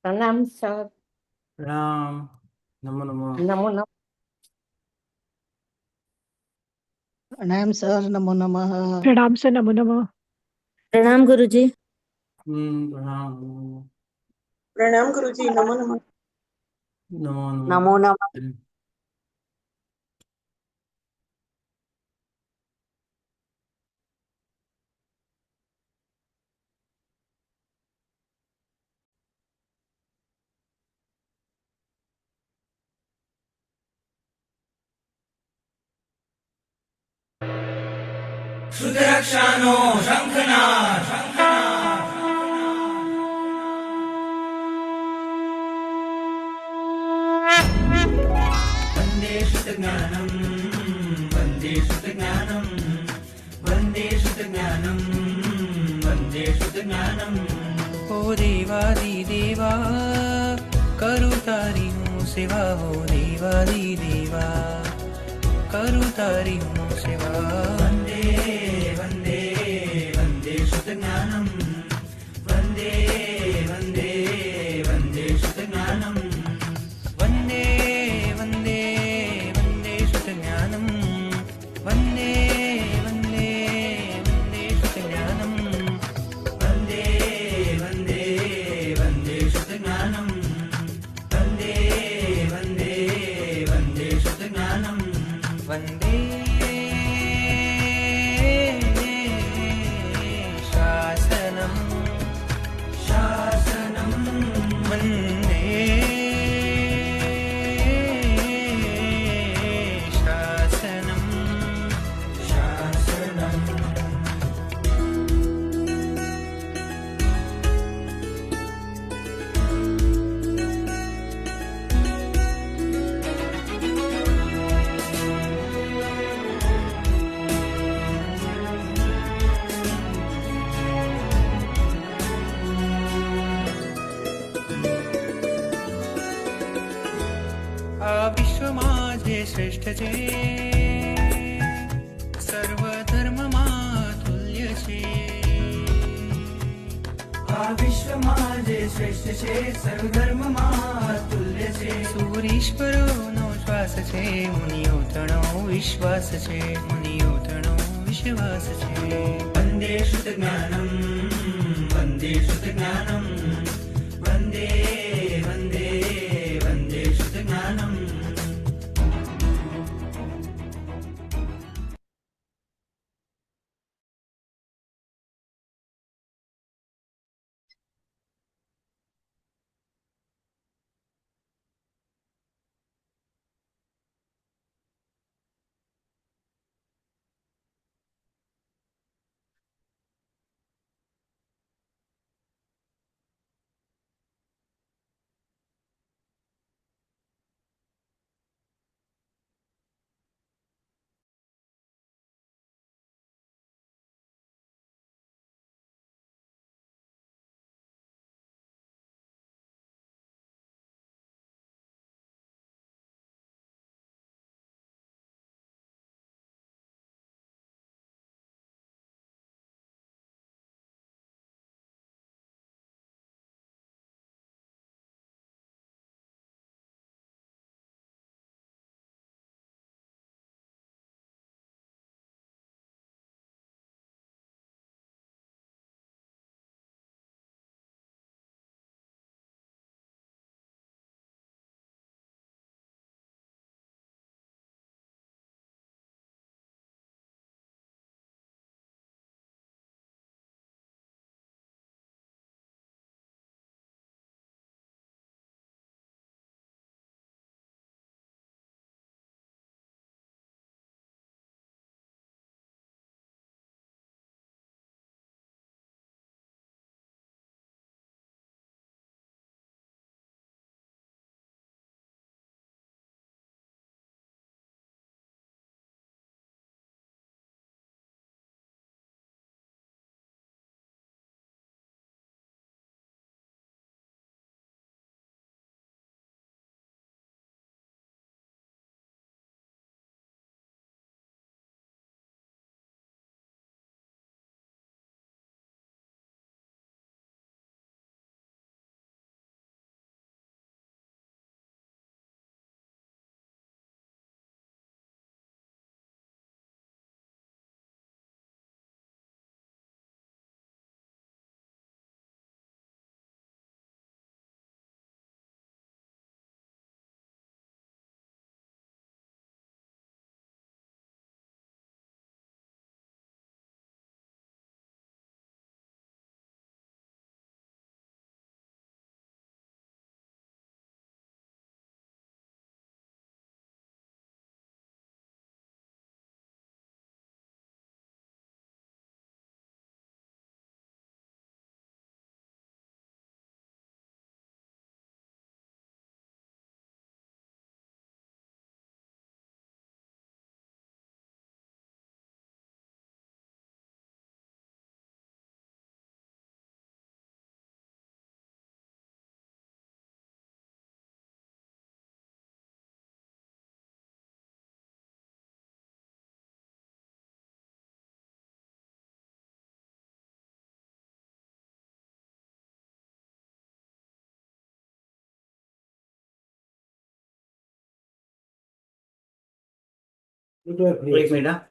प्रणाम सर। प्रणाम। नमो नमः। नमो नमः। प्रणाम सर, नमो नमः। प्रणाम सर, नमो नमः। प्रणाम गुरुजी। प्रणाम नमो प्रणाम गुरुजी, नमो नमः। नमो नमो नमः। नमः। श्रुतिरक्षानो शङ्खनाद वन्दे श्रुतज्ञानं वन्दे श्रुतज्ञानं वन्दे श्रुतज्ञानं वन्दे श्रुतज्ञानम्। ओ देवादिदेवा करु तारी हूँ सेवा, हो देवादिदेवा करु तारी हूँ सेवा। वन्दे वन्दे वन्दे श्रुतज्ञानं वन्दे वन्दे वन्दे श्रुतज्ञानं वन्दे वन्दे वन्दे श्रुतज्ञानं वन्दे वन्दे वन्दे श्रुतज्ञानं वन्दे वन्दे वन्दे श्रुतज्ञानं वन्दे वन्दे वन्दे श्रुतज्ञानं वन्दे शासनं शासनं वन्दे शासनं शासनम्। આ વિશ્વમાં જે શ્રેષ્ઠ છે, સર્વધર્મમાં તુલ્ય છે। આ વિશ્વમાં જે શ્રેષ્ઠ છે, સર્વધર્મમાં તુલ્ય છે। સૂરીશ્વરોનો શ્વાસ છે, મુનિઓ તણો વિશ્વાસ છે, મુનિઓ તણો વિશ્વાસ છે। વંદે શ્રુતજ્ઞાનમ વંદે શ્રુતજ્ઞાનમ વંદે વંદે વંદે શ્રુતજ્ઞાનમ। એક મિનિટ હા.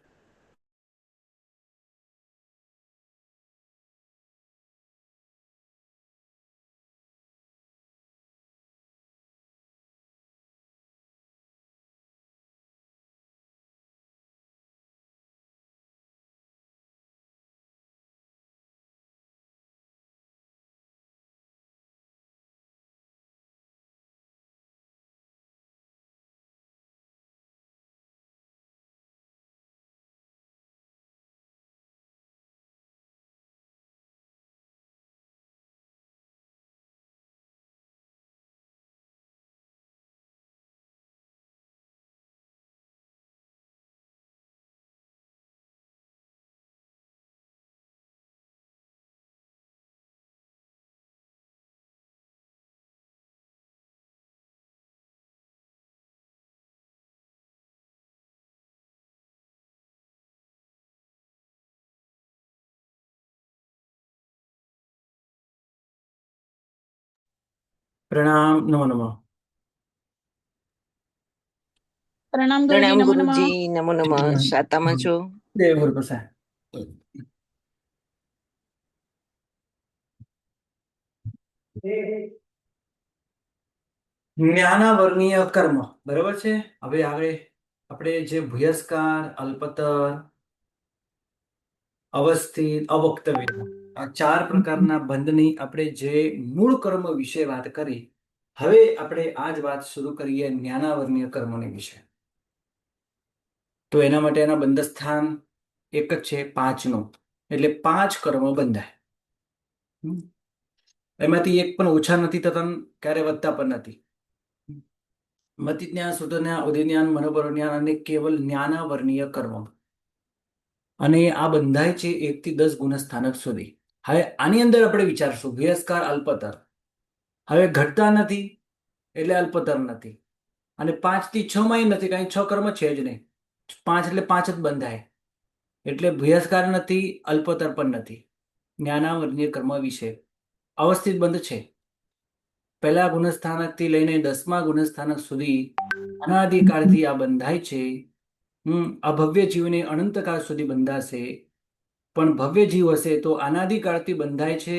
પ્રણામ. નમો નમઃ. પ્રણામ પ્રણામ ગુરુજી, નમો નમઃ. ગુરુજી, નમો નમઃ. શાતામાં છો? દેવ પ્રસાદ. જ્ઞાનાવર્ણીય કર્મ બરાબર છે. હવે આપણે જે ભૂયસ્કાર, અલ્પતર, અવસ્થિત, અવક્તવ્ય આ 4 પ્રકારના બંધની આપણે જે મૂળ કર્મ વિશે વાત કરી, હવે આપણે આ જ વાત શરૂ કરીએ જ્ઞાનાવર્ણીય કર્મની વિશે. તો એના માટે એના બંધસ્થાન એક જ છે, 5નું. એટલે 5 કર્મ બંધાય. એમાંથી એક પણ ઓછા નથી થતા, ક્યારે વધતા પણ નથી. મતિ જ્ઞાન, શુદ્ધ જ્ઞાન, ઉદય જ્ઞાન, મનોબળ જ્ઞાન અને કેવલ જ્ઞાનાવર્ણીય કર્મ. અને આ બંધાય છે 1 થી 10 ગુણસ્થાનક સુધી. હવે આની અંદર આપણે વિચારશું ભૂયસ્કાર, અલ્પતર. હવે ઘટતા નથી એટલે અલ્પતર નથી, અને 5 થી 6 માં નથી, કારણ 6 કર્મ છે જ નહીં. 5 એટલે 5 જ બંધાય. એટલે ભૂયસ્કાર નથી, અલ્પતર પણ નથી. જ્ઞાનાવર્ણીય કર્મ વિશે અવસ્થિત બંધ છે. પહેલા ગુણસ્થાનકથી લઈને 10મા ગુણસ્થાનક સુધી અનાદિકાળથી આ બંધાય છે. આ ભવ્ય જીવને અનંતકાળ સુધી બંધાશે. પણ ભવ્ય જીવ હશે તો અનાદિકાળથી બંધાય છે,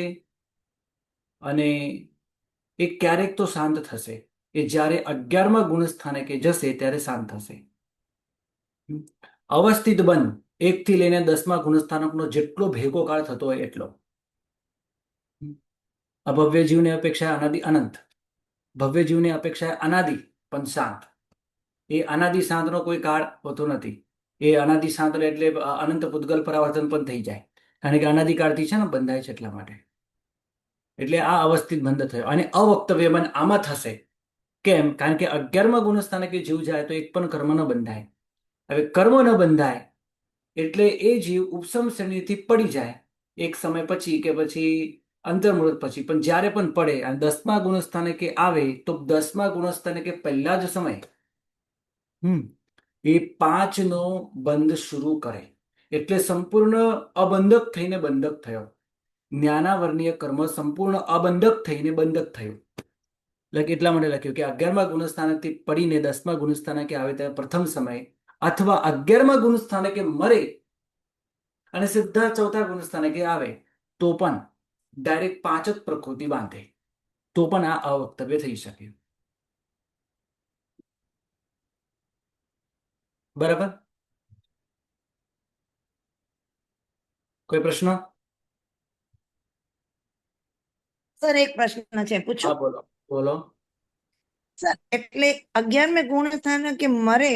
અને એ ક્યારેક તો શાંત થશે. એ જ્યારે 11મા ગુણસ્થાનકે જશે ત્યારે શાંત થશે. અવસ્થિત બંધ 1 થી લઈને 10મા ગુણસ્થાનકનો જેટલો ભેગો કાળ થતો હોય એટલો. અભવ્ય જીવને અપેક્ષા અનાદિ અનંત, ભવ્ય જીવને અપેક્ષા અનાદિ પણ શાંત. એ અનાદિ શાંતનો કોઈ કાળ હોતો નથી. એ અનાદિ શાંત એટલે અનંત પૂતગલ પરાવર્તન પણ થઈ જાય, કારણ કે અનાદિકાળથી છે ને બંધાય છે એટલા માટે. એટલે આ અવસ્થિત બંધ થયો. અને અવક્તવ્ય બંધ આમાં થશે. કેમ? કારણ કે 11મા ગુણસ્થાનકે જીવ જાય તો એક પણ કર્મ ન બંધાય. હવે કર્મ ન બંધાય એટલે એ જીવ ઉપસમ શ્રેણીથી પડી જાય એક સમય પછી, કે પછી અંતર્મુહૂર્ત પછી. પણ જ્યારે પણ પડે અને 10મા ગુણસ્થાનકે આવે તો 10મા ગુણસ્થાનકે પહેલા જ સમય એ 5નો બંધ શરૂ કરે. એટલે સંપૂર્ણ અબંધક થઈને બંધક થયો. જ્ઞાનાવર્ણીય કર્મ સંપૂર્ણ અબંધક થઈને બંધક થયું. એટલા માટે લખ્યું કે 11મા ગુણસ્થાનકથી પડીને 10મા ગુણસ્થાનકે આવે ત્યારે પ્રથમ સમય, અથવા 11મા ગુણસ્થાનકે મરે અને સીધા 4થા ગુણસ્થાનકે આવે તો પણ ડાયરેક્ટ 5 જ પ્રકૃતિ બાંધે તો પણ આ અવક્તવ્ય થઈ શકે. બરાબર? કોઈ પ્રશ્ન? સર એક પ્રશ્ન છે, હા, પૂછું? બોલો બોલો. સર એટલે 11મે ગુણસ્થાન કે મરે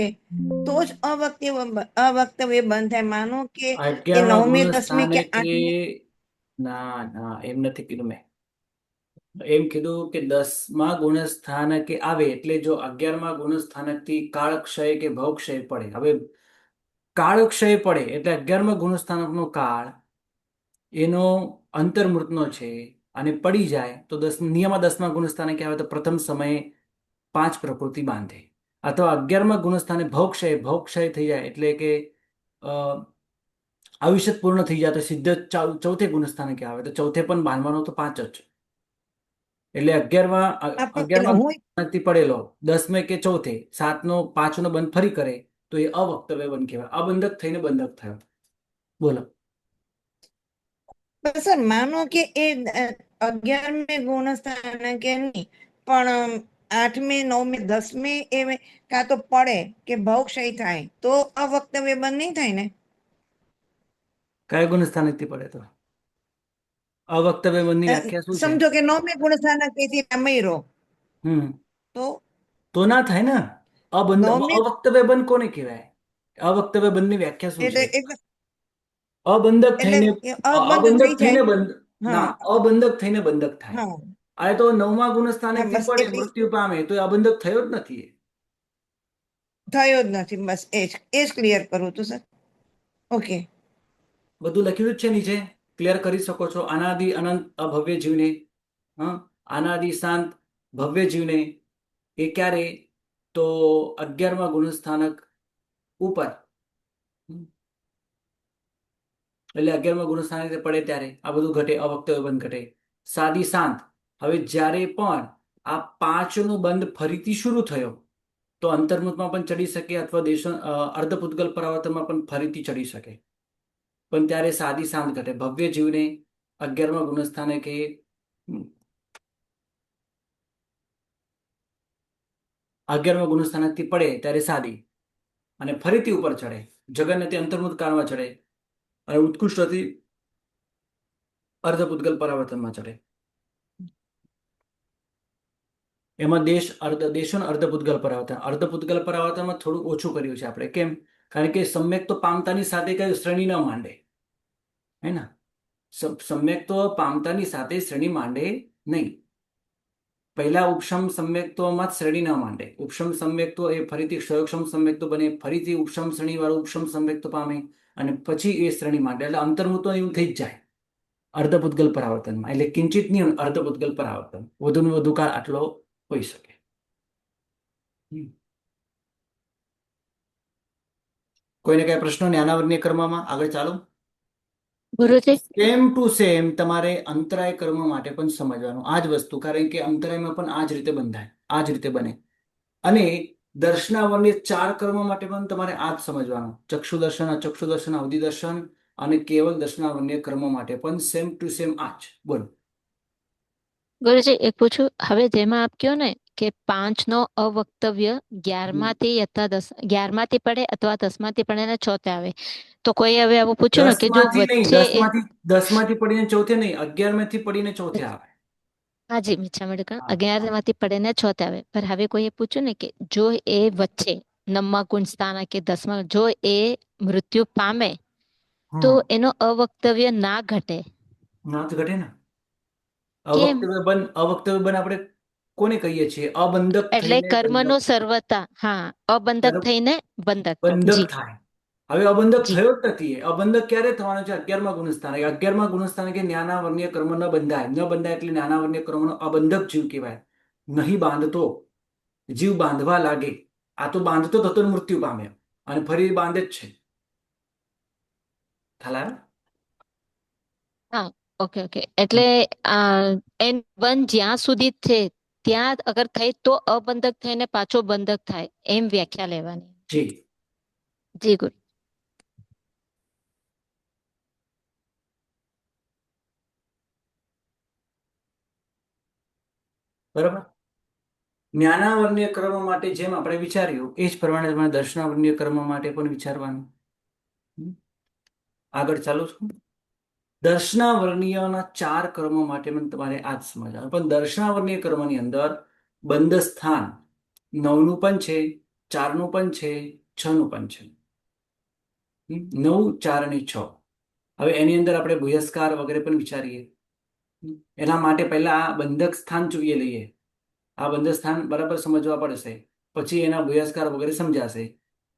તો જ અવક્તવ્ય બંધ થાય. માનો કે 11મા 9મે 10મે કે ગુણસ્થાનકે 8મે. ના એમ નથી કીધું મેં. એમ કીધું કે 10મા ગુણસ્થાનકે આવે એટલે જો 11મા ગુણસ્થાનકથી કાળક્ષય કે ભવક્ષય પડે. હવે કાળક્ષય પડે એટલે 11મા ગુણસ્થાનકનો કાળ એનો અંતર્મૃતનો છે, અને પડી જાય તો નિયમમાં 10મા ગુણસ્થાનકે આવે તો પ્રથમ સમયે 5 પ્રકૃતિ બાંધે. અથવા 11મા ગુણસ્થાને ભવક્ષય થઈ જાય એટલે કે આયુષ્ય પૂર્ણ થઈ જાય તો સીધા 4થે ગુણસ્થાનકે આવે તો 4થે પણ બાંધવાનો તો 5 જ. એટલે 11મા એટલે હું પડેલો 10મે કે 4થે 5નો બંધ ફરી કરે તો એ અવક્તવ્ય બંધ કહેવાય. અબંધક થઈને બંધક થયો. બોલો. પણ સર માનો કે એ 11મે ગુણસ્થાન કે નહીં, પણ 8મે 9મે 10મે એ કાં તો પડે કે ભવક્ષય થાય તો અવક્તવ્ય બંધ નહીં થાય ને? કયા ગુણસ્થાનેથી પડે તો અવક્તવ્ય બંધની વ્યાખ્યા શું છે? સમજો કે 9મે ગુણસ્થાન તેથી મયરો હમ તો તો ના થાય ને. નવમે- અવક્તવ્ય બંધ કોને કહેવાય? અવક્તવ્ય બંધની વ્યાખ્યા શું એટલે છે? એટલે અબંધક એટલે થઈને અબંધ અબંધક થઈ થઈને જાય. બંધ હા. ના, અબંધક થઈને બંધક થાય. હા આ તો 9મા ગુણસ્થાનેથી હા, બસ પડે એટલી- મૃત્યુ પામે તો એ અબંધક થયો જ નથી. થયો જ નથી. બસ એ જ ક્લિયર કરું છું સર. ઓકે. બધું લખ્યું જ છે નીચે, ક્લિયર કરી શકો છો. અનાદિ અનંત અભવ્ય જીવને, અનાદિ શાંત ભવ્ય જીવને એ ક્યારે? તો 11મા ગુણસ્થાનક ઉપર, એટલે 11મા ગુણસ્થાનક પડે ત્યારે આ બધું ઘટે, અવક્તવ્ય બંધ ઘટે. સાદી શાંત, હવે જ્યારે પણ આ 5નો બંધ ફરીથી શરૂ થયો તો અંતર્મુખમાં પણ ચડી શકે અથવા અર્ધપૂતગલ પરાવર્તનમાં પણ ફરીથી ચડી શકે, પણ ત્યારે સાદી શાંત ઘટે. ભવ્ય જીવને 11મા ગુણસ્થાનકે 11મા ગુણસ્થાનકથી પડે ત્યારે સાદી અને ફરીથી ઉપર ચડે. જગન્ને તે અંતર્મુખ કાળમાં ચડે અને ઉત્કૃષ્ટથી અર્ધપૂતગલ પરાવર્તનમાં ચડે. એમાં દેશો અર્ધપૂતગલ પરાવર્તન, અર્ધપૂતગલ પરાવર્તનમાં થોડું ઓછું કર્યું છે આપણે. કેમ? કારણ કે સમ્યક તો પામતાની સાથે કઈ શ્રેણી ન માંડે, હે ને? સમ્યક તો પામતાની સાથે શ્રેણી માંડે નહીં. પહેલા ઉપશમ સમ્યક્તોમાં જ શ્રેણી ન માંડે. ઉપશમ સમ્યક્તો એ ફરીથી ક્ષયોક્ષમ સમ્યક્તો બને, ફરીથી ઉપશમ શ્રેણી વાળું ઉપશમ સમ્યક્તો પામે અને પછી એ શ્રેણી માંડે. એટલે અંતર્મુખ તો એવું થઈ જ જાય અર્ધપૂતગલ પરાવર્તનમાં. એટલે કિંચિત નહીં, અર્ધપૂતગલ પરાવર્તન વધુને વધુ કાળ આટલો હોઈ શકે. કોઈને કઈ પ્રશ્નો જ્ઞાનાવર્ણ્ય કર્મમાં? આગળ ચાલો. ગુરુજી, સેમ ટુ સેમ તમારે અંતરાય કર્મ માટે પણ સમજવાનું આ જ વસ્તુ, કારણ કે અંતરાયમાં પણ આ જ રીતે બંધાય, આ જ રીતે બને. અને દર્શનાવર્ણ્ય 4 કર્મ માટે પણ તમારે આ જ સમજવાનું. ચક્ષુ દર્શન, અચક્ષુ દર્શન, અવધિ દર્શન અને કેવલ દર્શનાવર્ણ્ય કર્મ માટે પણ સેમ ટુ સેમ આ જ. બોલો. ગુરુજી એક પૂછું, હવે જેમાં આપ કહો ને કે 5નો અવક્તવ્ય 11માંથી યથા 11માંથી પડે અથવા 10માંથી પડે ને 6 આવે, તો કોઈ હવે આવું પૂછ્યું ને કે જો 10માંથી નહીં, વચ્ચે 10માંથી પડીને ચોથે નહીં, 11માંથી પડીને ચોથે આવે. હાજી મીઠા મેડકણ હા. 11માંથી પડે ને 6 આવે, પર હવે કોઈએ પૂછ્યું ને કે જો એ વચ્ચે 9મા ગુણ સ્થાન કે 10મા જો એ મૃત્યુ પામે તો એનો અવક્તવ્ય ના ઘટે, ના તો ઘટે ને. કેમ? અવક્તવ્ય બંધ આપણે કોને કહીએ છીએ? અબંધક એટલે થઈને કર્મનો બંધક. સર્વતા, હા, અબંધક બરાબર. થઈને બંધક. બંધક જી થાય. હવે અબંધક જી. થયો જ નથી. એ અબંધક ક્યારે થવાનો છે? 11મા ગુણસ્થાન. 11મા ગુણસ્થાન કે જ્ઞાનાવર્ણ્ય કર્મ ન બંધાય, ન બંધાય એટલે જ્ઞાનાવર્ણ્ય કર્મનો અબંધક જીવ કહેવાય. નહીં બાંધતો જીવ બાંધવા લાગે. આ તો બાંધતો થતો ને મૃત્યુ પામ્યો અને ફરી બાંધે જ છે. ખ્યાલ આવ્યો? હા, ઓકે ઓકે. એટલે એન બંધ જ્યાં સુધી છે ત્યાં અગર થઈ તો અબંધક થઈને પાછો બંધક થાય, એમ વ્યાખ્યા લેવાની. જી. જી ગુરુ. બરાબર. જ્ઞાનાવર્ણ્ય કર્મ માટે જેમ આપણે વિચાર્યું એ જ પ્રમાણે તમારે દર્શનાવર્ણ્ય કર્મ માટે પણ વિચારવાનું. આગળ ચાલુ છું. દર્શનાવર્ણ્યના 4 કર્મો માટે પણ તમારે આ જ સમજવાનું. પણ દર્શનાવર્ણ્ય કર્મની અંદર બંધ સ્થાન 9નું પણ છે, 4નું પણ છે, 6નું પણ છે. 9, 4 અને 6. હવે એની અંદર આપણે ભૂયસ્કાર વગેરે પણ વિચારીએ. એના માટે પહેલા આ બંધક સ્થાન જોઈએ લઈએ. આ બંધ સ્થાન બરાબર સમજવા પડશે, પછી એના ભૂયસ્કાર વગેરે સમજાશે.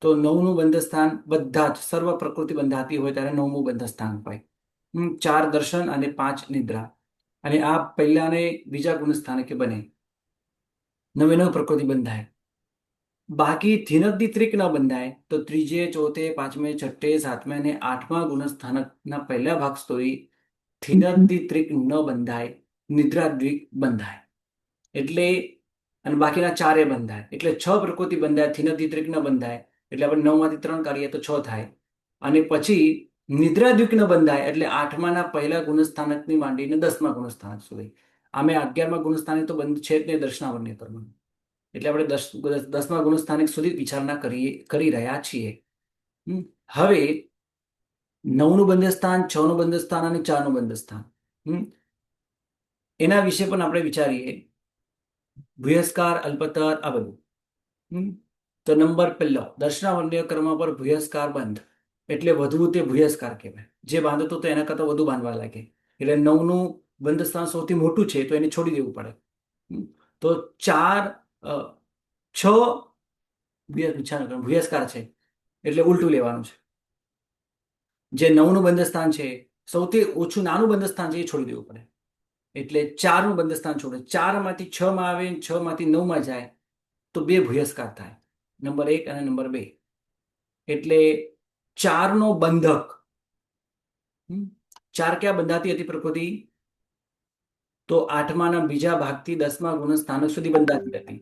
તો 9નું બંધ સ્થાન બધા જ સર્વ પ્રકૃતિ બંધાતી હોય ત્યારે 9મું બંધ સ્થાન હોય. 4 દર્શન અને 5 નિદ્રા. અને આ પહેલા અને બીજા ગુણ સ્થાનકે બને. 9 પ્રકૃતિ બંધાય. બાકી થિનક ન બંધાય તો 3, 4, 5, 6, 7 અને 8મા ગુણસ્થાનકના પહેલા ભાગ સુધી થિનક ન બંધાય, નિદ્રા દ્વિક બંધાય. એટલે અને બાકીના 4 બંધાય. એટલે 6 પ્રકૃતિ બંધાય, થિનક ન બંધાય એટલે આપણે 9 માંથી 3 કાઢીએ તો 6 થાય. અને પછી નિદ્રાદ્વિગ્ન બંધાય એટલે 8માના પહેલા ગુણસ્થાનકની માંડીને 10મા ગુણસ્થાનક સુધી. આમે 11મા ગુણસ્થાનક તો બંધ છે જ નહીં દર્શનાવર્ણ્ય કર્મ. એટલે આપણે 10મા ગુણસ્થાનક સુધી વિચારણા કરી રહ્યા છીએ. હવે 9નું બંધસ્થાન, 6નું બંધસ્થાન અને 4નું બંધસ્થાન, એના વિશે પણ આપણે વિચારીએ. ભૂયસ્કાર, અલ્પતર, આ બધું. તો નંબર પહેલો, દર્શનાવર્ણ્ય કર્મ પર ભૂયસ્કાર બંધ એટલે વધવું તે ભૂયસ્કાર કહેવાય. જે બાંધતો તો એના કરતાં વધુ બાંધવા લાગે. એટલે 9નું બંધસ્થાન સૌથી મોટું છે તો એને છોડી દેવું પડે. તો 4, 6 ભૂયસ્કાર છે એટલે ઉલટું લેવાનું છે. જે 9નું બંધસ્થાન છે, સૌથી ઓછું નાનું બંધસ્થાન છે, એ છોડી દેવું પડે. એટલે 4નું બંધસ્થાન છોડે. 4માંથી 6માં આવે, 6માંથી 9માં જાય તો 2 ભૂયસ્કાર થાય, નંબર 1 અને નંબર 2. એટલે 4નો બંધક. 4 ક્યાં બંધાતી હતી પ્રકૃતિ? તો 8માના બીજા ભાગથી 10મા ગુણસ્થાનક સુધી બંધાતી હતી.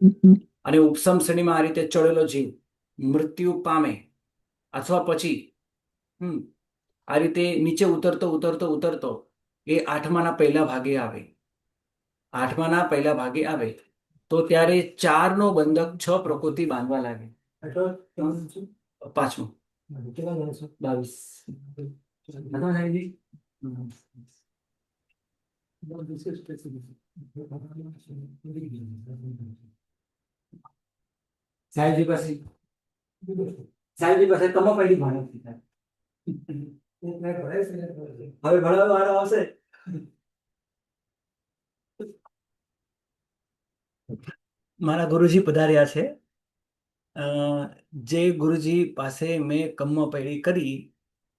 અને ઉપસમ શ્રેણીમાં આ રીતે ચડેલો જીવ મૃત્યુ પામે અથવા પછી આ રીતે નીચે ઉતરતો એ 8માના પહેલા ભાગે આવે. 8માના પહેલા ભાગે આવે તો ત્યારે 4નો બંધક 6 પ્રકૃતિ બાંધવા લાગે. 5મું 22. સાહેબજી પાસે કમાપડી ભણે. હવે ભણાવવા વાળો આવશે. મારા ગુરુજી પધાર્યા છે. જે ગુરુજી પાસે મેં કમ્મપૈડી કરી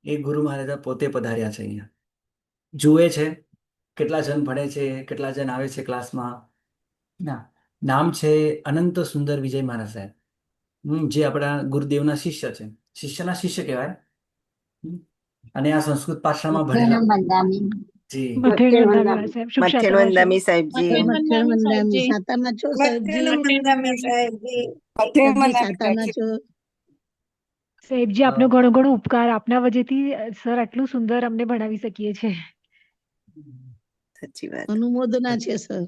એ ગુરુ મહારાજ પોતે પધાર્યા છે. અહીંયા જુએ છે કેટલા જણ ભણે છે, કેટલા જણ આવે છે ક્લાસમાં. નામ છે અનંત સુંદર વિજય મહારાજ સાહેબ, જે આપણા ગુરુદેવના શિષ્ય છે. શિષ્યના શિષ્ય કહેવાય. અને આ સંસ્કૃત પાઠશાળામાં ભણેલા. જી મથેનવંદામી સાહેબજી. સાતામાં છો સાહેબજી. સાહેબજી સાતામાં છો. સાહેબજી આપનો ઘણો ઘણો ઉપકાર. આપના વજેથી સર આટલું સુંદર અમને ભણાવી શકીએ છીએ. સાચી વાત. અનુમોદના છે સર.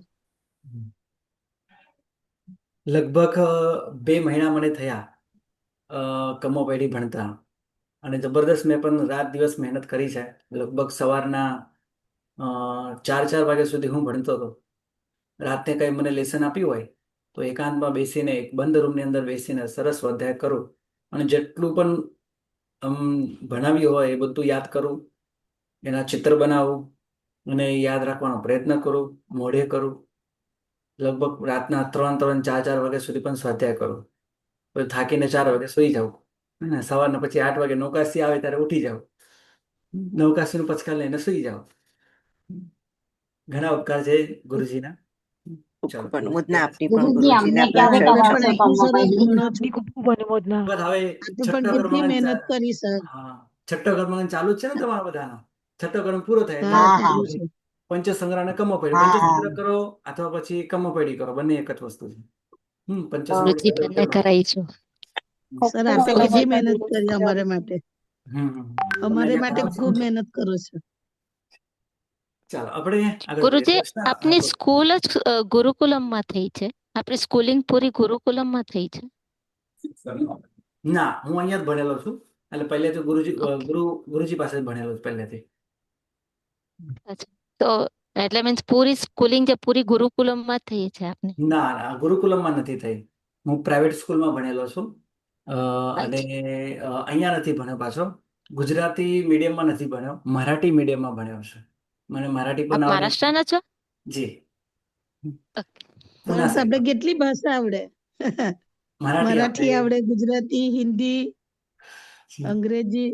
લગભગ 2 મહિના મને થયા કમ્મપૈડી ભણતા. અને જબરદસ્ત મેં પણ રાત દિવસ મહેનત કરી છે. લગભગ સવારના 4 વાગ્યા સુધી હું ભણતો હતો. રાતે કંઈ મને લેસન આપ્યું હોય તો એકાંતમાં બેસીને એક બંધ રૂમની અંદર બેસીને સરસ સ્વાધ્યાય કરું. અને જેટલું પણ ભણાવ્યું હોય એ બધું યાદ કરું, એના ચિત્ર બનાવું અને યાદ રાખવાનો પ્રયત્ન કરું, મોઢે કરું. લગભગ રાતના 3, 4 વાગ્યા સુધી પણ સ્વાધ્યાય કરું. પછી થાકીને 4 વાગે સુઈ જાઉં. સવારના પછી 8 વાગે નૌકાશી આવે ત્યારે ઉઠી જાઉં. નૌકાશીનું પચકા લઈને સુઈ જાઉં. ઘણા ઉપકાર છે ગુરુજીના. ખૂબ અનુમોદના આપની પણ ગુરુજી, અમને ગુરુજીના ક્યારે પ્રસાદ. કરાવશો કમ્મપૈડી? આપની ખૂબ ખૂબ અનુમોદના. બસ હવે પણ કેટલી મહેનત કરી સર. છઠ્ઠો કર્મ ચાલુ જ છે ને તમારા બધાનો. છઠ્ઠો કર્મ પૂરો થાય હા, એટલે હા. પંચસંગ્રહ અને કમ્મપૈડી. હા, પંચસંગ્રહ કરો અથવા પછી કમ્મપૈડી કરો, બંને એક જ વસ્તુ છે. ગુરુજી બંને કરાઈશું. સર આપે કેટલી મહેનત કરી અમારે માટે. અમારે માટે ખૂબ મહેનત કરો છો. ચાલો આપણે આગળ ગુરુજી વધીએ. પ્રશ્ન આપની સ્કૂલ જ ગુરુકુલમમાં થઈ છે? આપણી સ્કૂલિંગ પૂરી ગુરુકુલમમાં થઈ છે? ના, હું અહીંયા જ ભણેલો છું. એટલે પહેલેથી ગુરુજી પાસે જ ભણેલો છું પહેલેથી. તો એટલે મીન્સ પૂરી સ્કૂલિંગ જે પૂરી ગુરુકુલમમાં થઈ છે આપની? ના, ગુરુકુલમમાં નથી થઈ. હું પ્રાઇવેટ સ્કૂલમાં ભણેલો છું. અને અહીંયા નથી ભણ્યો પાછો. ગુજરાતી મીડિયમમાં નથી ભણ્યો, મરાઠી મીડિયમમાં ભણ્યો છે. મને મરાઠી આપ પણ આવડે. મહારાષ્ટ્રના છો? જી. સરસ, આપણે કેટલી ભાષા આવડે. મરાઠી આવડે, ગુજરાતી, હિન્દી, અંગ્રેજી.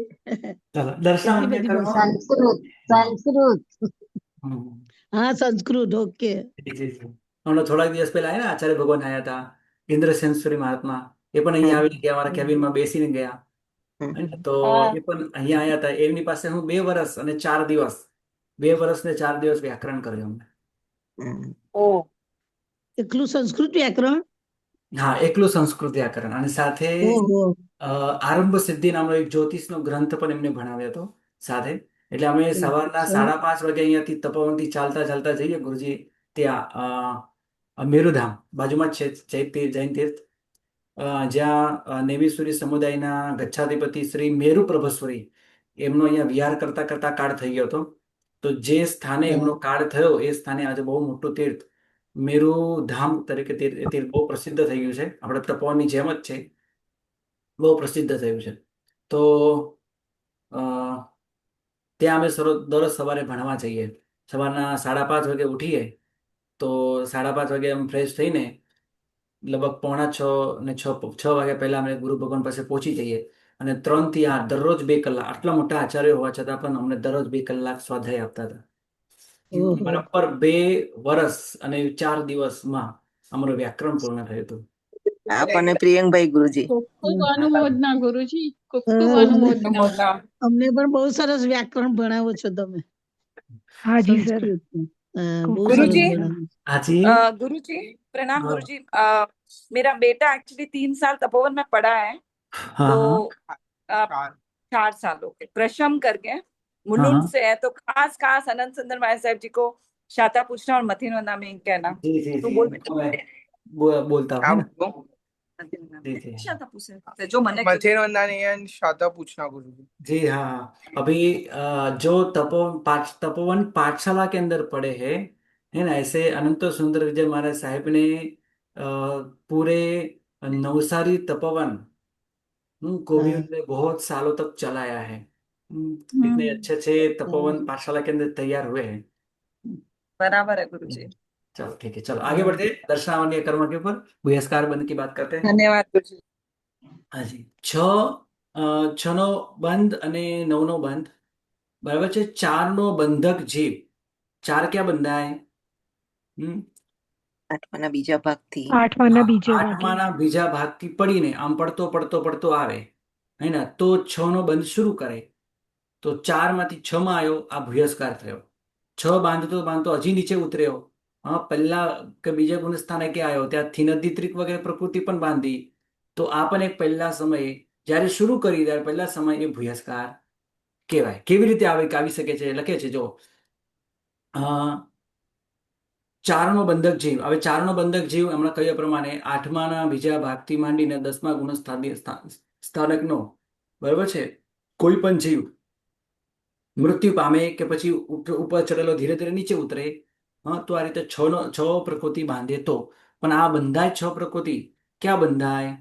ચાલો દર્શનાવર્ણ્ય કર્મ. સંસ્કૃત. હા, સંસ્કૃત. ઓકે. હમણાં થોડાક દિવસ પહેલા આવ્યા ને આચાર્ય ભગવાન આવ્યા હતા, ઇન્દ્રસેનસુરી મહાત્મા. એ પણ અહીંયા આવીને ગયા, મારા કેબિનમાં બેસીને ગયા. તો એ પણ અહીંયા આવ્યા હતા. એમની પાસે હું 2 વર્ષ અને 4 દિવસ 2 વર્ષ ને 4 દિવસ વ્યાકરણ કર્યું અમને. એકલું સંસ્કૃત વ્યાકરણ? હા, એકલું સંસ્કૃત વ્યાકરણ અને સાથે ઓહો. આરંભ સિદ્ધિ નામનો એક જ્યોતિષનો ગ્રંથ પણ એમને ભણાવ્યો હતો સાથે. એટલે અમે સવારના 5:30 વાગે અહીંયાથી તપોવનથી ચાલતા ચાલતા જઈએ ગુરુજી ત્યાં મેરુધામ બાજુમાં જ છે જૈન તીર્થ, જ્યાં નેમિસુરી સમુદાયના ગચ્છાધિપતિ શ્રી મેરુ પ્રભસ્વરી એમનો અહીંયા વિહાર કરતા કરતા કાળ થઈ ગયો હતો. તો જે સ્થાને એમનો કાળ થયો એ સ્થાને આજે બહુ મોટું તીર્થ મેરુધામ તરીકે તીર્થ બહુ પ્રસિદ્ધ થઈ ગયું છે. આપણે તપોવનની જેમ જ છે, બહુ પ્રસિદ્ધ થયું છે. તો અ, ત્યાં અમે દરરોજ સવારે ભણવા જઈએ. સવારના 5:30 વાગે ઉઠીએ તો 5:30 વાગે અમે ફ્રેશ થઈને લગભગ 5:45 ને 6 વાગ્યા પહેલા અમે ગુરુ ભગવાન પાસે પહોંચી જઈએ અને 3 થી 8 દરરોજ 2 કલાક, આટલા મોટા આચાર્ય હોવા છતાં પણ અમને દરરોજ 2 કલાક સ્વાધ્યાય આપતા હતા. બરાબર 2 વર્ષ અને 4 દિવસમાં અમારું વ્યાકરણ પૂર્ણ થયું હતું. આપણને પ્રિયંકભાઈ ગુરુજી. ખૂબ ખૂબ અનુમોદના ગુરુજી, ખૂબ ખૂબ અનુમોદના. અમને પણ બહુ સરસ વ્યાકરણ ભણાવો છો તમે. હાજી સર. સંસ્કૃતનું. બહુ સરસ गुरुजी ભણાવો. હાજી. गुरुजी प्रणाम हाँ। गुरुजी। मेरा बेटा एक्चुअली 3 साल तपोवन में पढ़ा है, हाँ तो हाँ 4 सालों के प्रशम करके मुलुंड से है, तो खास खास अनंत सुंदर महाराज साहब जी को शाता पूछना और मथिन वंदना में कहना। जी जी तो जी बोल बोलता हूँ है ना? मथिन वंदना जी, में जी। शाता पूछे जो मने मथिन वंदना शाता पूछना गुरुजी। जी हाँ, अभी जो तपोवन पाठशाला के अंदर पढ़े हैं, है ना, ऐसे अनंत सुंदर विजय महाराज साहिब ने पूरे नवसारी तपोवन को भी उन्होंने बहुत सालों तक चलाया है। इतने अच्छे अच्छे तपोवन पाठशाला के अंदर तैयार हुए हैं। बराबर है गुरुजी। चलो ठीक है, चलो आगे बढ़ते हैं दर्शनावन्य कर्म के ऊपर भूयस्कार बंध की बात करते हैं। धन्यवाद गुरुजी। હાજી, 6 નો બંધ અને 9 નો બંધ, બરાબર છે. 4 નો બંધક જીવ, 4 ક્યાં બંધાય? આઠમાના બીજા ભાગથી. આઠમાના બીજા ભાગે. આઠમાના બીજા ભાગથી પડીને આમ પડતો પડતો પડતો આવે, હે ને, તો 6 નો બંધ શરૂ કરે. તો 4 માંથી 6 માં આવ્યો, આ ભૂયસ્કાર થયો. 6 બાંધતો બાંધતો હજી નીચે ઉતર્યો. હા, પહેલા કે બીજા ગુણ સ્થાને કે આવ્યો, ત્યાંથી નદીત્રિક વગેરે પ્રકૃતિ પણ બાંધી. તો આ પણ એક પહેલા સમયે જ્યારે શરૂ કરી ત્યારે પહેલા સમય એ ભૂયસ્કાર કહેવાય. કેવી રીતે આવી શકે છે? લખે છે જો 4 નો બંધક જીવ. હવે 4 નો બંધક જીવ હમણાં કહ્યા પ્રમાણે 8માના બીજા ભાગથી માંડીને 10મા ગુણ સ્થાનકનો, બરાબર છે, કોઈ પણ જીવ મૃત્યુ પામે કે પછી ઉપર ચડેલો ધીરે ધીરે નીચે ઉતરે, હા, તો આ રીતે 6 પ્રકૃતિ બાંધે. તો પણ આ બંધાય 6 પ્રકૃતિ ક્યાં બંધાય?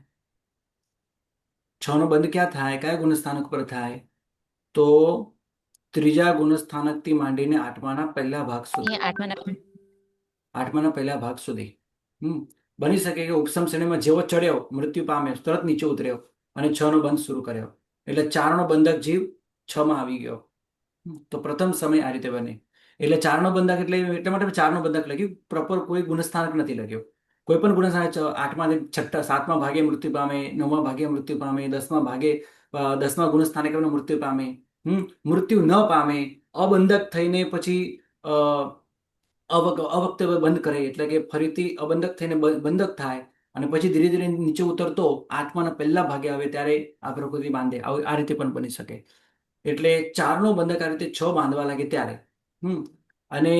6 નો બંધ ક્યાં થાય? કયા ગુણસ્થાનક પર થાય? તો ત્રીજા ગુણસ્થાનકથી માંડીને 8માના પહેલા ભાગ સુધી. 8માના પહેલા ભાગ સુધી બની શકે કે ઉપસમ શ્રેણીમાં જેવો ચડ્યો, મૃત્યુ પામ્યો, તરત નીચે ઉતર્યો અને 6 નો બંધ શરૂ કર્યો. એટલે 4 નો બંધક જીવ 6 માં આવી ગયો. તો પ્રથમ સમય આ રીતે બને. એટલે 4 નો બંધક એટલે માટે 4 નો બંધક લખ્યું, પ્રોપર કોઈ ગુણસ્થાનક નથી લખ્યો. કોઈ પણ ગુણસ્થાનક 8માથી 7મા ભાગે મૃત્યુ પામે, 9મા ભાગે મૃત્યુ પામે, 10મા ગુણસ્થાનક મૃત્યુ પામે, મૃત્યુ ન પામે, અબંધક થઈને પછી અવક્તવ્ય બંધ કરે, એટલે કે ફરીથી અબંધક થઈને બંધક થાય અને પછી ધીરે ધીરે નીચે ઉતરતો 8માના પહેલા ભાગે આવે ત્યારે આ પ્રકૃતિ બાંધે. આ રીતે પણ બની શકે. એટલે 4 નો બંધક આ રીતે 6 બાંધવા લાગે ત્યારે. અને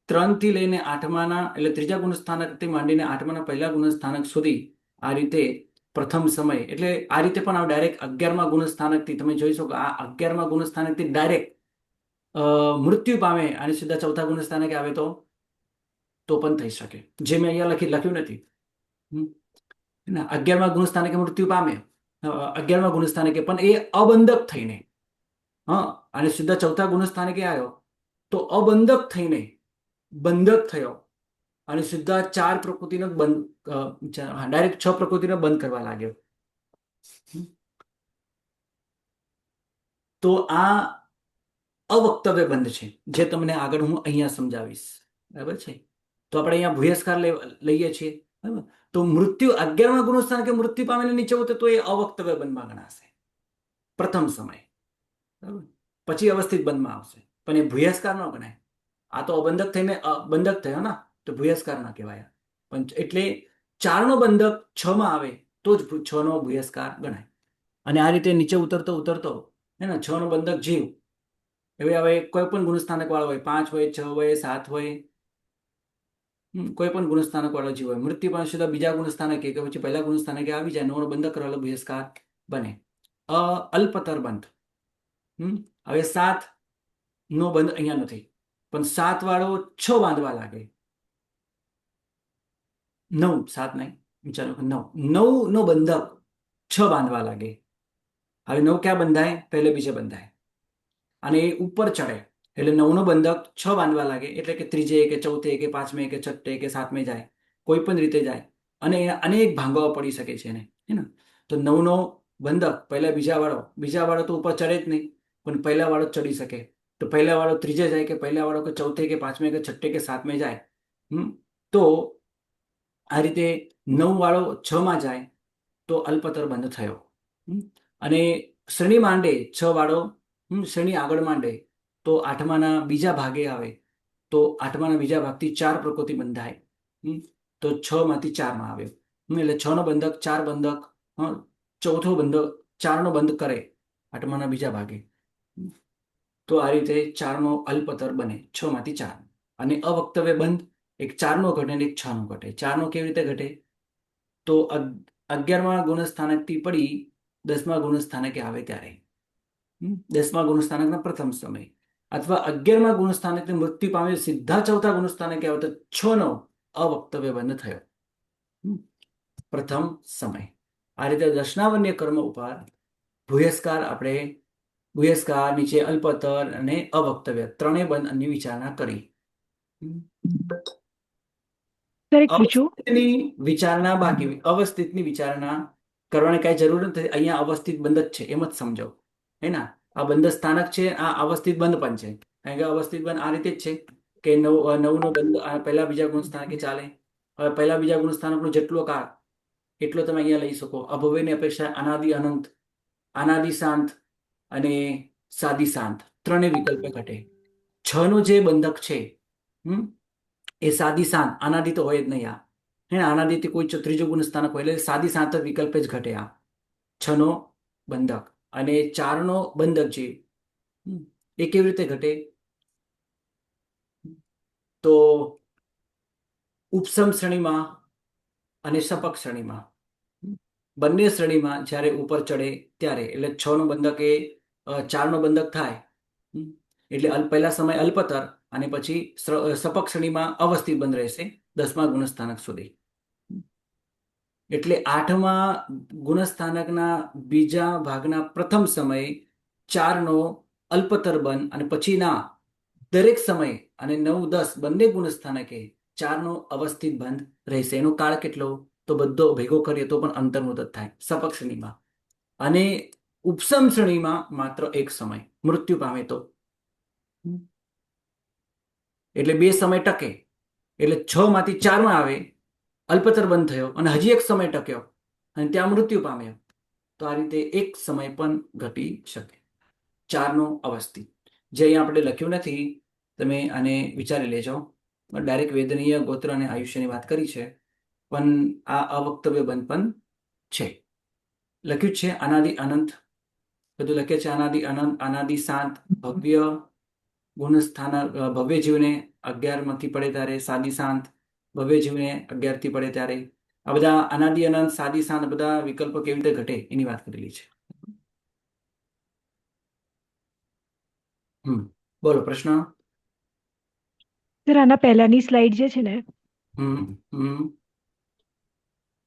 3 થી લઈને 8માના એટલે ત્રીજા ગુણસ્થાનકથી માંડીને 8માના પહેલા ગુણસ્થાનક સુધી આ રીતે પ્રથમ સમય. એટલે આ રીતે પણ ડાયરેક્ટ 11મા ગુણસ્થાનકથી તમે જોઈ શકો, આ 11મા ગુણસ્થાનકથી ડાયરેક્ટ મૃત્યુ પામે અને સીધા 4થા ગુણસ્થાનકે આવે તો પણ થઈ શકે, જે મેં અહીંયા લખ્યું નથી. 11મા ગુણસ્થાનકે મૃત્યુ પામે, 11મા ગુણસ્થાનકે પણ એ અબંધક થઈને, હા, અને સીધા 4થા ગુણસ્થાનકે આવ્યો તો અબંધક થઈને બંધક થયો અને સીધા 4 પ્રકૃતિનો ડાયરેક્ટ 6 પ્રકૃતિનો બંધ કરવા લાગ્યો. તો આ અવક્તવ્ય બંધ છે, જે તમને આગળ હું અહીંયા સમજાવીશ. બરાબર છે? તો આપણે અહીંયા ભૂયસ્કાર લઈએ છીએ. બરાબર? તો મૃત્યુ 11મા ગુણસ્થાન કે મૃત્યુ પામેલી નીચે ઉતરે તો એ અવક્તવ્ય બંધમાં ગણાશે પ્રથમ સમય. બરાબર? પછી અવસ્થિત બંધમાં આવશે, પણ એ ભૂયસ્કાર ન ગણાય. આ તો અબંધક થઈને બંધક થયો ને, તો ભૂયસ્કાર ના કહેવાય. પણ એટલે 4 નો બંધક 6 માં આવે તો જ 6 નો ભૂયસ્કાર ગણાય. અને આ રીતે નીચે ઉતરતો ઉતરતો હે ને 6 નો બંધક જીવ હવે કોઈ પણ ગુણસ્થાનક વાળો હોય, 5 હોય, 6 હોય, 7 હોય, કોઈ પણ ગુણસ્થાનક વાળો જીવ હોય, મૃત્યુ પામે સીધા બીજા ગુણસ્થાનકે કે પછી પહેલા ગુણસ્થાનકે આવી જાય, 9 નો બંધક કરેલો બહિષ્કાર બને. અલ્પતર બંધ. હવે 7 નો બંધ અહીંયા નથી, પણ 7 વાળો 6 બાંધવા લાગે. 9, 7 નહીં, વિચારો 9 નો બંધક 6 બાંધવા લાગે. હવે 9 ક્યાં બંધાય? પહેલે બીજે બંધાય અને એ ઉપર ચડે એટલે 9 નો બંધક 6 બાંધવા લાગે, એટલે કે ત્રીજે કે ચોથે કે પાંચમે કે છઠ્ઠે કે સાતમે જાય, કોઈ પણ રીતે જાય અને અનેક ભાંગાઓ પડી શકે છે એને, હે ને. તો 9 નો બંધક પહેલા બીજા વાળો તો ઉપર ચડે જ નહીં, પણ પહેલા વાળો ચડી શકે. તો પહેલા વાળો ત્રીજે જાય કે પહેલા વાળો કે ચોથે કે પાંચમે કે છઠ્ઠે કે સાતમે જાય. તો આ રીતે 9 વાળો 6 માં જાય તો અલ્પતર બંધ થયો. અને શ્રેણી માંડે 6 વાળો શ્રેણી આગળ માંડે તો 8માના બીજા ભાગે આવે, તો 8માના બીજા ભાગથી 4 પ્રકૃતિ બંધાય. તો 6 માંથી 4 માં આવ્યો, એટલે 6 નો બંધક 4 બંધક, ચોથો બંધક 4 નો બંધ કરે 8માના બીજા ભાગે. તો આ રીતે 4 નો અલ્પતર બને, 6 માંથી 4. અને અવક્તવ્ય બંધ એક 4 નો ઘટે અને એક 6 નો ઘટે. 4 નો કેવી રીતે ઘટે? તો 11મા ગુણસ્થાનકથી પડી 10મા ગુણસ્થાનકે આવે ત્યારે, 10મા ગુણસ્થાનકના પ્રથમ સમય, અથવા 11મા ગુણસ્થાનકથી મૃત્યુ પામે સીધા 4થા ગુણસ્થાનકે આવે તો 6 નો અવક્તવ્ય બંધ થયો, પ્રથમ સમય. આ રીતે દર્શનાવન્ય કર્મ ઉપર ભૂયસ્કાર નીચે અલ્પતર અને અવક્તવ્ય ત્રણેય બંધની વિચારણા કરી. અવસ્થિતની વિચારણા બાકી. અવસ્થિતની વિચારણા કરવાની કઈ જરૂર નથી. અહીંયા અવસ્થિત બંધ જ છે એમ જ સમજો, હે ને. આ બંધ સ્થાનક છે, આ અવસ્થિત બંધ પણ છે. કારણ કે અવસ્થિત બંધ આ રીતે જ છે કે 9 નો બંધ પહેલા બીજા ગુણસ્થાનકે ચાલે. હવે પહેલા બીજા ગુણસ્થાનકનો જેટલો કાળ એટલો તમે અહીંયા લઈ શકો. અભવ્યની અપેક્ષા અનાદિ અનંત, અનાદિ શાંત અને સાદી શાંત ત્રણેય વિકલ્પે ઘટે. 6 નો જે બંધક છે એ સાદી શાંત, અનાદિ તો હોય જ નહીં. આ અનાદિથી કોઈ ત્રીજો ગુણસ્થાનક હોય એટલે સાદી શાંત વિકલ્પે જ ઘટે. આ 6 નો બંધક અને 4 નો બંધક છે એ કેવી રીતે ઘટે? તો ઉપસમ શ્રેણીમાં અને સપક શ્રેણીમાં, બંને શ્રેણીમાં જ્યારે ઉપર ચડે ત્યારે, એટલે 6 નો બંધક એ 4 નો બંધક થાય, એટલે પહેલા સમય અલ્પતર અને પછી સપક શ્રેણીમાં અવસ્થિત બંધ રહેશે 10મા ગુણસ્થાનક સુધી. એટલે 8મા ગુણસ્થાનકના બીજા ભાગના પ્રથમ સમય 4 નો અલ્પતર બંધ અને પછીના દરેક સમય અને 9, 10 બંને ગુણસ્થાનકે 4 નો અવસ્થિત બંધ રહેશે. એનો કાળ કેટલો? તો બધો ભેગો કરીએ તો પણ અંતર્મુદત થાય સપક શ્રેણીમાં. અને ઉપસમ શ્રેણીમાં માત્ર એક સમય મૃત્યુ પામે તો, એટલે 2 સમય ટકે. એટલે 6 માંથી 4 માં આવે, અલ્પતર બંધ થયો અને હજી એક સમય ટક્યો અને ત્યાં મૃત્યુ પામ્યો. તો આ રીતે એક સમય પણ ઘટી શકે. 4 નો અવસ્થિત જે અહીંયા આપણે લખ્યું નથી, તમે આને વિચારી લેજો. ડાયરેક્ટ વેદનીય, ગોત્ર અને આયુષ્યની વાત કરી છે, પણ આ અવક્તવ્ય બંધ પણ છે. લખ્યું છે અનાદિ અનંત, બધું લખે છે. અનાદિ અનંત, અનાદિ શાંત, ભવ્ય ગુણસ્થાનક, ભવ્ય જીવને 11 માંથી પડે ત્યારે સાદી શાંત, ભવ્ય જીવને 11 થી પડે ત્યારે. આ બધા અનાદિ અનંત, સાદી શાંત બધા વિકલ્પો કેવી રીતે ઘટે એની વાત કરેલી છે. બોલો પ્રશ્ન. સર આના પહેલાની સ્લાઇડ જે છે ને,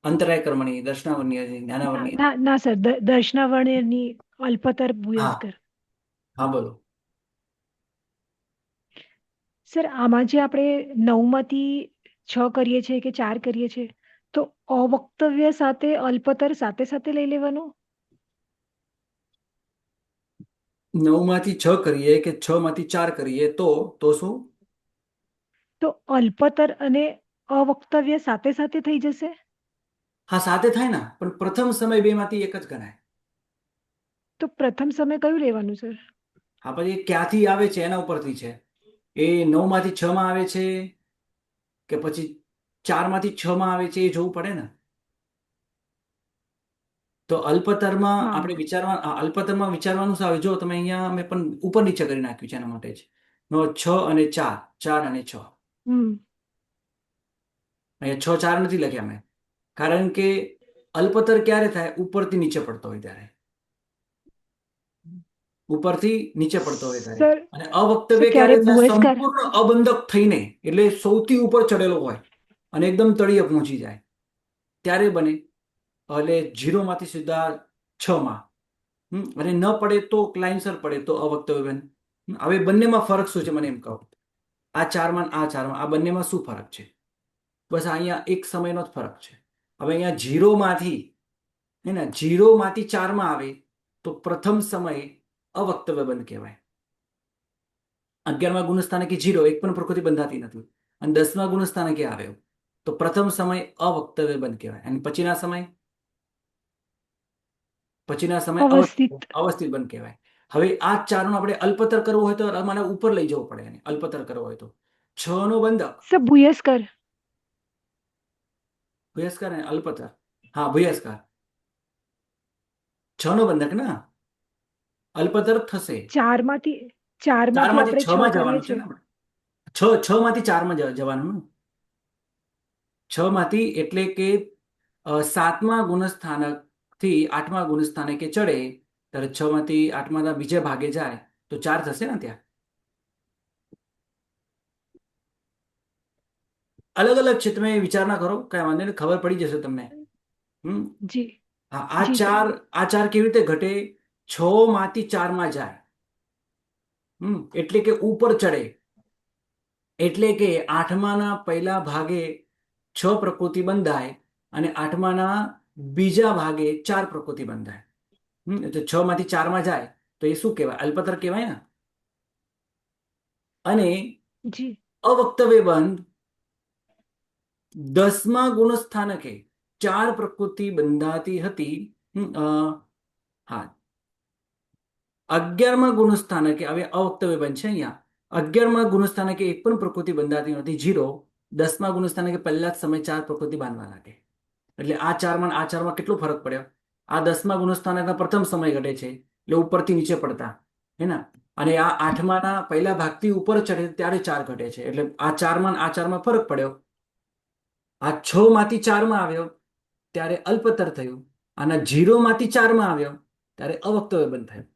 અંતરાય કર્મની, દર્શનાવર્ણ્ય, જ્ઞાનાવર્ણ્ય. ના સર, દર્શનાવર્ણ્યની અલ્પતર ભૂયસ્કર. હા બોલો. સર આમાં જે આપણે 9 માંથી 6 કરીએ છીએ કે 4 કરીએ છીએ, તો અવક્તવ્ય સાથે અલ્પતર સાથે સાથે લઈ લેવાનું? 9 માંથી 6 કરીએ કે 6 માંથી 4 કરીએ તો શું? તો અલ્પતર અને અવક્તવ્ય સાથે સાથે થઈ જશે? હા સાથે થાય ને, પણ પ્રથમ સમય 2 માંથી એક જ ગણાય. તો પ્રથમ સમય કયું લેવાનું સર? હા પછી ક્યાંથી આવે છે એના ઉપરથી છે. એ 9 માંથી 6 માં આવે છે કે પછી 4 માંથી 6 માં આવે છે એ જોવું પડે ને. તો અલ્પતરમાં હા. આપણે અલ્પતરમાં વિચારવાનું શું આવે? જો તમે અહીંયા મેં પણ ઉપર નીચે કરી નાખ્યું છે એના માટે જ. 6 અને 4, 4 અને 6. અહીંયા 6, 4 નથી લખ્યા મેં, કારણ કે અલ્પતર ક્યારે થાય? ઉપરથી નીચે પડતો હોય ત્યારે. ઉપરથી નીચે પડતો હોય ત્યારે. સર અને અવક્તવ્ય સર ક્યારે ક્યારે થાય? ભુયસ્કાર સંપૂર્ણ અબંધક થઈને, એટલે સૌથી ઉપર ચડેલો હોય અને એકદમ તળિયે પહોંચી જાય ત્યારે બને. એટલે 0 માંથી સીધા 6 માં. અને ન પડે તો લાઇનસર પડે તો અવક્તવ્ય બને. હવે બંનેમાં ફરક શું છે મને એમ કહો. આ 4 માં આ 4 માં આ બંનેમાં શું ફરક છે? બસ અહીંયા એક સમયનો જ ફરક છે. હવે અહીંયા 0 માંથી 4 માં આવે તો પ્રથમ સમયે અવક્તવ્ય બંધ કહેવાય. 11મા ગુણસ્થાનકે 0, એક પણ પ્રકૃતિ બંધાતી નથી. અને 10મા ગુણસ્થાનકે આવ્યો તો પ્રથમ સમય અવક્તવ્ય બંધ કહેવાય. અને પછીના સમય અવસ્થિત બંધ કહેવાય. હવે આ 4 નો આપણે અલ્પતર કરવો હોય તો અમારે ઉપર લઈ જવું પડે. એને અલ્પતર કરવો હોય તો 6 નો બંધક, સર ભુયસ્કાર ભુયસ્કાર અને અલ્પતર. હા, ભુયસ્કાર 6 નો બંધક ના અલ્પતર થશે. 4 માંથી 4 4 માંથી માંથી 6 આપણે 6 માં કરીએ જવાનું છે છીએ. ને? 6 માંથી 4 માં જવાનું. 6 માંથી એટલે કે 7મા ગુણસ્થાનક થી 8મા ગુણસ્થાનકે ચડે ત્યારે 6 માંથી 8મા બીજે ભાગે જાય તો 4 થશે ને. ત્યાં અલગ અલગ છે. તમે વિચાર ના કરો, કઈ વાંધો નહીં, ખબર પડી જશે તમને. જી હા, આ જી સર. 4 કેવી રીતે ઘટે? 6 માંથી 4 માં જાય, એટલે કે ઉપર ચડે. એટલે કે 8માના પહેલા ભાગે 6 પ્રકૃતિ બંધાય અને 8માના બીજા ભાગે 4 પ્રકૃતિ બંધાય. તો 6 માંથી 4 માં જાય તો એ શું કહેવાય? અલ્પતર કહેવાય ને. અને જી અવક્તવ્ય બંધ 10મા ગુણસ્થાનકે 4 પ્રકૃતિ બંધાતી હતી. હા, 11મા ગુણસ્થાનકે હવે અવક્તવ્ય બંધ છે. અહીંયા 11મા ગુણસ્થાનકે એક પણ પ્રકૃતિ બંધાતી નથી, 0. 10મા ગુણસ્થાનકે પહેલા જ સમય 4 પ્રકૃતિ બાંધવા લાગે. એટલે આ 4 માં આ 4 માં કેટલો ફરક પડ્યો? આ 10મા ગુણસ્થાનકના પ્રથમ સમય ઘટે છે, એટલે ઉપરથી નીચે પડતા હે ને. અને આ 8માના પહેલા ભાગથી ઉપર ચડે ત્યારે 4 ઘટે છે. એટલે આ 4 માં આ 4 માં ફરક પડ્યો. આ 6 માંથી 4 માં આવ્યો ત્યારે અલ્પતર થયું. અને 0 માંથી 4 માં આવ્યો ત્યારે અવક્તવ્ય બંધ થયું.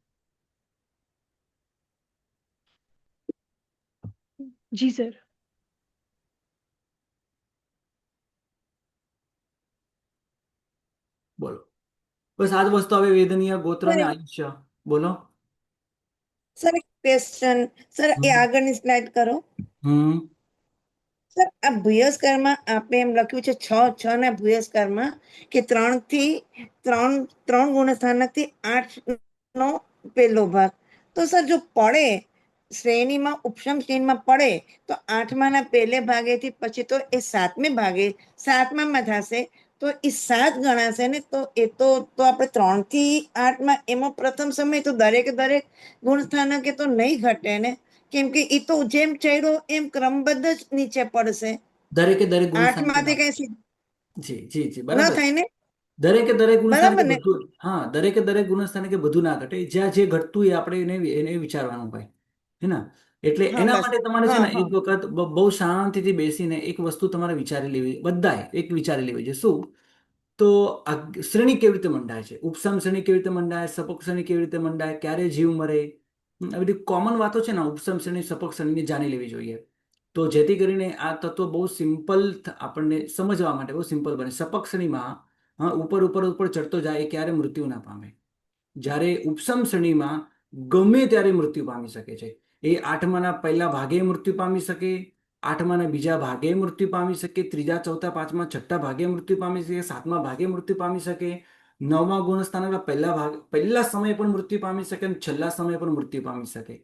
જી સર. બોલો. બસ આ જ વસ્તુ. હવે વેદનીય, ગોત્ર અને આયુષ્ય. બોલો સર એક ક્વેશ્ચન. સર એ આગળની સ્લાઇડ કરો. સર આ ભુયસ્કારમાં આપણે એમ લખ્યું છે 6 ના ભુયસ્કારમાં કે 3 ગુણસ્થાનક થી 8 નો પહેલો ભાગ. તો સર જો પડે શ્રેણીમાં, ઉપસમ શ્રેણીમાં પડે તો 8માના પહેલે ભાગેથી પછી તો એ 7મે ભાગે 7મામાં થશે તો એ 7 ગણાશે ને. તો એ તો આપણે 3 થી 8માં એમાં પ્રથમ સમય તો દરેક ગુણસ્થાનકે તો નહીં ઘટે ને, કેમ કે એ તો જેમ ચડ્યો એમ ક્રમબદ્ધ જ નીચે પડશે. દરેકે દરેક 8 માંથી કઈ જી ન બરાબર. થાય ને. દરેકે દરેક બરાબર ને? ગુણસ્થાનકે બધું, હા, દરેકે દરેક ગુણસ્થાનકે બધું ના ઘટે. જ્યાં જે ઘટતું એ આપણે એને વિચારવાનું હોય હે ને. એટલે એના માટે તમારે છે ને એક વખત બહુ શાંતિથી બેસીને એક વસ્તુ તમારે વિચારી લેવી, બધાએ એક વિચારી લેવી છે. શું? તો આ શ્રેણી કેવી રીતે મંડાય છે, ઉપસમ શ્રેણી કેવી રીતે મંડાય, સપક શ્રેણી કેવી રીતે મંડાય, ક્યારે જીવ મરે, આ બધી કોમન વાતો છે ને. ઉપસમ શ્રેણી, સપક શ્રેણીને જાણી લેવી જોઈએ. તો જેથી કરીને આ તત્વ બહુ સિમ્પલ આપણને સમજવા માટે બહુ સિમ્પલ બને. સપક શ્રેણીમાં ઉપર ઉપર ઉપર ચડતો જાય એ ક્યારે મૃત્યુ ના પામે. જ્યારે ઉપસમ શ્રેણીમાં ગમે ત્યારે મૃત્યુ પામી શકે છે. એ 8માના પહેલા ભાગે મૃત્યુ પામી શકે, 8માના બીજા ભાગે મૃત્યુ પામી શકે, 3, 4, 5, 6 ભાગે મૃત્યુ પામી શકે, 7મા ભાગે મૃત્યુ પામી શકે, 9મા ગુણસ્થાનકના પહેલા સમયે પણ મૃત્યુ પામી શકે અને છેલ્લા સમયે પણ મૃત્યુ પામી શકે.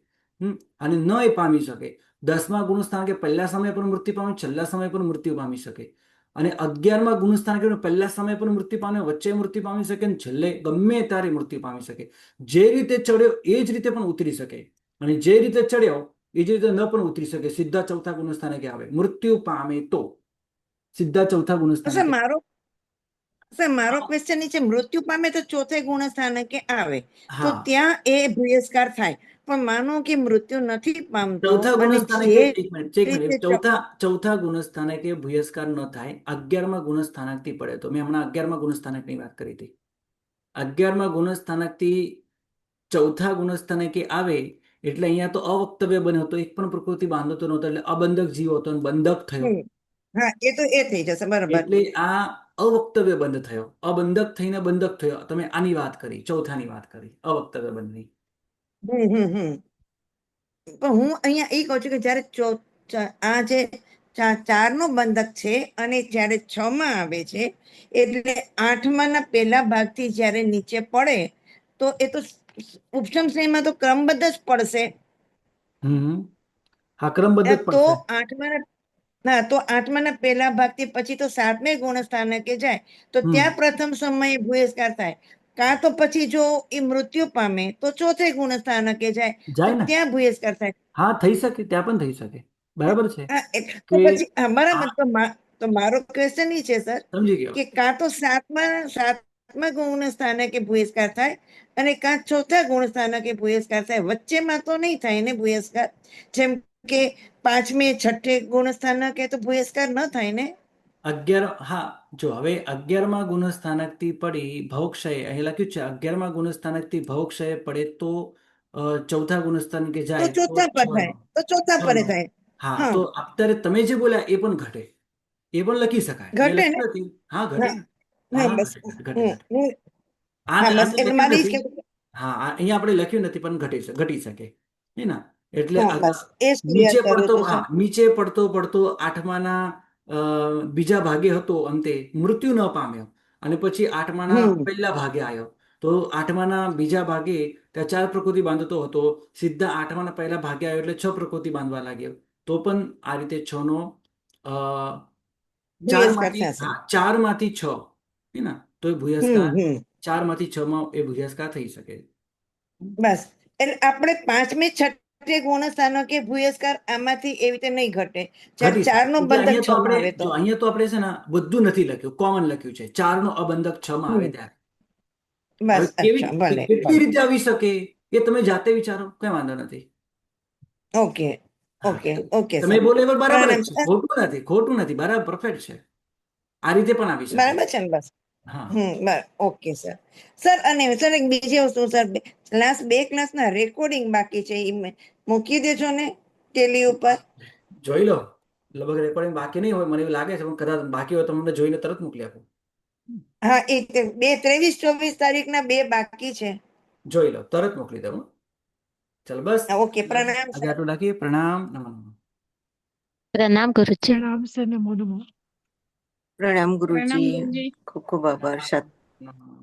અને ન એ પામી શકે 10મા ગુણસ્થાનકે પહેલા સમયે પણ મૃત્યુ પામે, છેલ્લા સમયે પણ મૃત્યુ પામી શકે. અને 11મા ગુણસ્થાનકે પહેલા સમયે પણ મૃત્યુ પામે, વચ્ચે મૃત્યુ પામી શકે અને છેલ્લે ગમે ત્યારે મૃત્યુ પામી શકે. જે રીતે ચડ્યો એ જ રીતે પણ ઉતરી શકે, અને જે રીતે ચડ્યો એ જ રીતે ન પણ ઉતરી શકે. સીધા 4થા ગુણસ્થાનકે આવે, મૃત્યુ પામે તો સીધા 4થા ગુણસ્થાનકે. સર મારો ક્વેશ્ચન એ છે, મૃત્યુ પામે તો ચોથે ગુણસ્થાનકે આવે તો હા, ત્યાં એ ભૂયસ્કાર થાય, પણ માનો કે મૃત્યુ નથી પામતો ચોથા અને ગુણસ્થાનકે જે એક મિનિટ રીતે ચોથા ગુણસ્થાનકે ભૂયસ્કાર ન થાય, 11મા ગુણસ્થાનકથી પડે તો. મેં હમણાં 11મા ગુણસ્થાનકની વાત કરી હતી. 11મા ગુણસ્થાનકથી ચોથા ગુણસ્થાનકે આવે એટલે અહીંયા તો અવક્તવ્ય બન્યો હતો, એક પણ પ્રકૃતિ બાંધતો નહોતો, એટલે અબંધક જીવ હતો અને બંધક થયો. હા, એ તો એ થઈ જશે, બરાબર. એટલે આ અવક્તવ્ય બંધ થયો, અબંધક થઈને બંધક થયો. તમે આની વાત કરી, ચોથાની વાત કરી, અવક્તવ્ય બંધની. પણ હું અહીંયા એ કહું છું કે જ્યારે આ જે 4 નો બંધક છે અને જ્યારે 6 માં આવે છે, એટલે 8માના પહેલા ભાગથી જ્યારે નીચે પડે તો એ તો ઉપશમ શ્રેણીમાં તો ક્રમબદ્ધ જ પડશે. હા, ક્રમબદ્ધ જ તો પડશે. 8માના પહેલા ભાગથી પછી તો 7મે ગુણસ્થાનકે જાય તો ત્યાં પ્રથમ સમયે ભૂયસ્કાર થાય, કાં તો પછી જો એ મૃત્યુ પામે તો ચોથે ગુણસ્થાનકે જાય તો જાય ને. ત્યાં ભૂયસ્કાર થાય. હા, થઈ શકે, ત્યાં પણ થઈ શકે. બરાબર છે તો કે પછી બરાબર, તો મારો ક્વેશ્ચન એ છે સર સમજી ગયો. કે કાં તો સાતમા ગુણસ્થાનકે ભૂયસ્કાર થાય અને કાં ચોથા ગુણસ્થાનકે ભૂયસ્કાર થાય, વચ્ચેમાં તો નહીં થાય ને ભૂયસ્કાર. જેમ કે 5મે 6ઠે ગુણસ્થાનકે તો ભૂયસ્કાર ન થાય ને. 11, હા, જો હવે 11મા ગુણસ્થાનકથી પડી ભવક્ષય, અહીં લખ્યું છે 11મા ગુણસ્થાનકથી ભવક્ષય પડે તો ચોથા ગુણસ્થાનકે તો જાય તો ચોથા પર થાય, તો ચોથા પરે થાય. હા, હા, તો અત્યારે તમે જે બોલ્યા એ પણ ઘટે, એ પણ લખી શકાય. ઘટે અહીંયા ને. લખ્યું નથી. હા, ઘટે ને. હા, હા, બસ. ઘટે ઘટે. હા, બસ આને એટલે લખ્યું મારી નથી. હા, અહીંયા આપણે લખ્યું નથી પણ ઘટી શકે. હે ને? એટલે હા, બસ એ જ ક્લિયર નીચે કર્યું પડતો, હતું સર. હા, નીચે પડતો 8માના બીજા ભાગે હતો, અંતે મૃત્યુ ન પામ્યો અને પછી 8માના પહેલા ભાગે આવ્યો. તો 8માના બીજા ભાગે ત્યાં 4 પ્રકૃતિ બાંધતો હતો, સીધા 8માના પહેલા ભાગે આવ્યો એટલે 6 પ્રકૃતિ બાંધવા લાગ્યો. તો પણ આ રીતે 6નો ભૂયસ્કાર થશે. 4માંથી 6, હે ને? તો એ ભૂયસ્કાર 4માંથી 6માં એ ભૂયસ્કાર થઈ શકે. બસ એટલે આપણે 5મે 6ઠે ગુણસ્થાનકે ભૂયસ્કાર આમાંથી એવી રીતે નહીં ઘટે. જ્યારે ઘટી શકે. 4 નો એટલે બંધક અહીંયા તો 6 માં આવે તો. અહીંયા તો આપણે છે ને બધું નથી લખ્યું, કોમન લખ્યું છે. 4નો અબંધક 6માં આવે ત્યારે. હવે બસ, અચ્છા, ભલે કેટલી રીતે આવી શકે એ તમે જાતે વિચારો, કઈ વાંધો નથી. ઓકે ઓકે ઓકે તમે સર. બોલે એ બરાબર જ છે, પ્રણામ. ખોટું નથી, બરાબર, પરફેક્ટ છે. આ રીતે પણ આવી શકે. બરાબર છે ને? બસ. હા, ઓકે સર. સર અને સર એક બીજી વસ્તુ સર, ક્લાસ 2 ક્લાસના રેકોર્ડિંગ બાકી છે, એ મૂકી દેજો ને ટેલી ઉપર. જોઈ લો. લગભગ રેકોર્ડિંગ બાકી નહીં હોય મને એવું લાગે છે, પણ કદાચ બાકી હોય તો મને જોઈને તરત મોકલી આપો. હા, એ 23-24 તારીખના 2 બાકી છે. જોઈ લો, તરત મોકલી દઉં. ચાલો, બસ ઓકે, પ્રણામ આજે સર. આટલું રાખીએ. પ્રણામ, નમો નમઃ. પ્રણામ ગુરુજી. પ્રણામ સર, નમો નમઃ. પ્રણામ પ્રણામ ગુરુજી, ગુરુજી. ખૂબ ખૂબ આભાર. નમઃ.